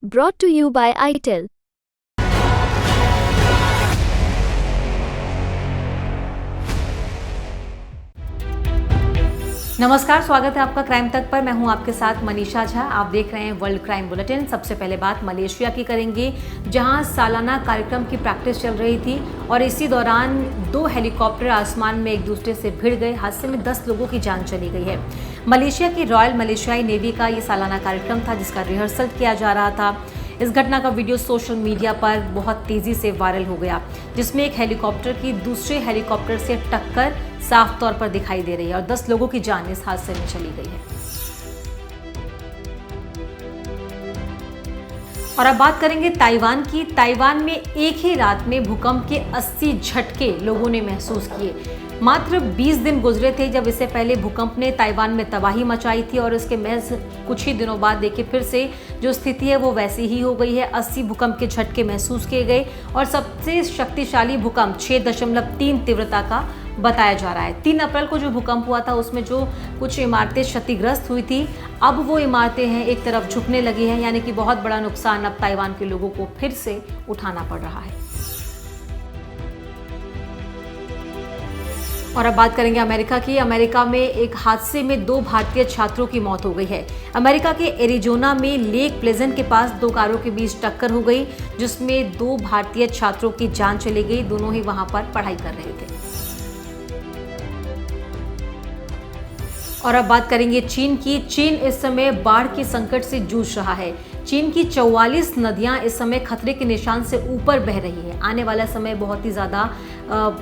Brought to you by ITEL. नमस्कार, स्वागत है आपका क्राइम तक पर। मैं हूं आपके साथ मनीषा झा। आप देख रहे हैं वर्ल्ड क्राइम बुलेटिन। सबसे पहले बात मलेशिया की करेंगे, जहां सालाना कार्यक्रम की प्रैक्टिस चल रही थी और इसी दौरान 2 हेलीकॉप्टर आसमान में एक दूसरे से भिड़ गए। हादसे में 10 लोगों की जान चली गई है। मलेशिया की रॉयल मलेशियाई नेवी का ये सालाना कार्यक्रम था, जिसका रिहर्सल किया जा रहा था। इस घटना का वीडियो सोशल मीडिया पर बहुत तेजी से वायरल हो गया, जिसमें एक हेलीकॉप्टर की दूसरे हेलीकॉप्टर से टक्कर साफ तौर पर दिखाई दे रही है और 10 लोगों की जान इस हादसे में चली गई है। और अब बात करेंगे ताइवान की। ताइवान में एक ही रात में भूकंप के 80 झटके लोगों ने महसूस किए। मात्र 20 दिन गुजरे थे जब इससे पहले भूकंप ने ताइवान में तबाही मचाई थी और इसके महज कुछ ही दिनों बाद देखिए फिर से जो स्थिति है वो वैसी ही हो गई है। 80 भूकंप के झटके महसूस किए गए और सबसे शक्तिशाली भूकंप 6.3 तीव्रता का बताया जा रहा है। 3 अप्रैल को जो भूकंप हुआ था उसमें जो कुछ इमारतें क्षतिग्रस्त हुई थी, अब वो इमारतें हैं एक तरफ झुकने लगी हैं, यानी कि बहुत बड़ा नुकसान अब ताइवान के लोगों को फिर से उठाना पड़ रहा है। और अब बात करेंगे अमेरिका की। अमेरिका में एक हादसे में 2 भारतीय छात्रों की मौत हो गई है। अमेरिका के एरिजोना में लेक प्लेजेंट के पास 2 कारों के बीच टक्कर हो गई, जिसमें 2 भारतीय छात्रों की जान चली गई। दोनों ही वहां पर पढ़ाई कर रहे थे। और अब बात करेंगे चीन की। चीन इस समय बाढ़ के संकट से जूझ रहा है। चीन की 44 नदियां इस समय खतरे के निशान से ऊपर बह रही है। आने वाला समय बहुत ही ज़्यादा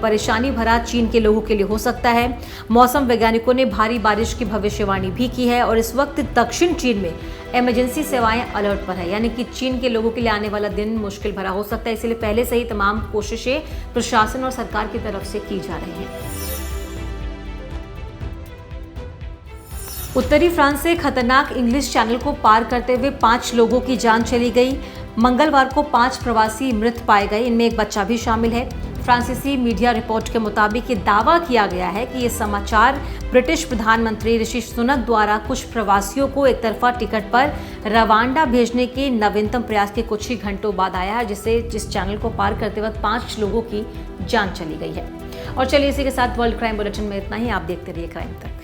परेशानी भरा चीन के लोगों के लिए हो सकता है। मौसम वैज्ञानिकों ने भारी बारिश की भविष्यवाणी भी की है और इस वक्त दक्षिण चीन में इमरजेंसी सेवाएं अलर्ट पर है, यानी कि चीन के लोगों के लिए आने वाला दिन मुश्किल भरा हो सकता है। इसलिए पहले से ही तमाम कोशिशें प्रशासन और सरकार की तरफ से की जा रही हैं। उत्तरी फ्रांस से खतरनाक इंग्लिश चैनल को पार करते हुए 5 लोगों की जान चली गई। मंगलवार को 5 प्रवासी मृत पाए गए, इनमें एक बच्चा भी शामिल है। फ्रांसीसी मीडिया रिपोर्ट के मुताबिक ये दावा किया गया है कि ये समाचार ब्रिटिश प्रधानमंत्री ऋषि सुनक द्वारा कुछ प्रवासियों को एक तरफा टिकट पर रवांडा भेजने के नवीनतम प्रयास के कुछ ही घंटों बाद आया है, जिस चैनल को पार करते वक्त 5 लोगों की जान चली गई है। और चलिए इसी के साथ वर्ल्ड क्राइम बुलेटिन में इतना ही। आप देखते रहिए क्राइम तक।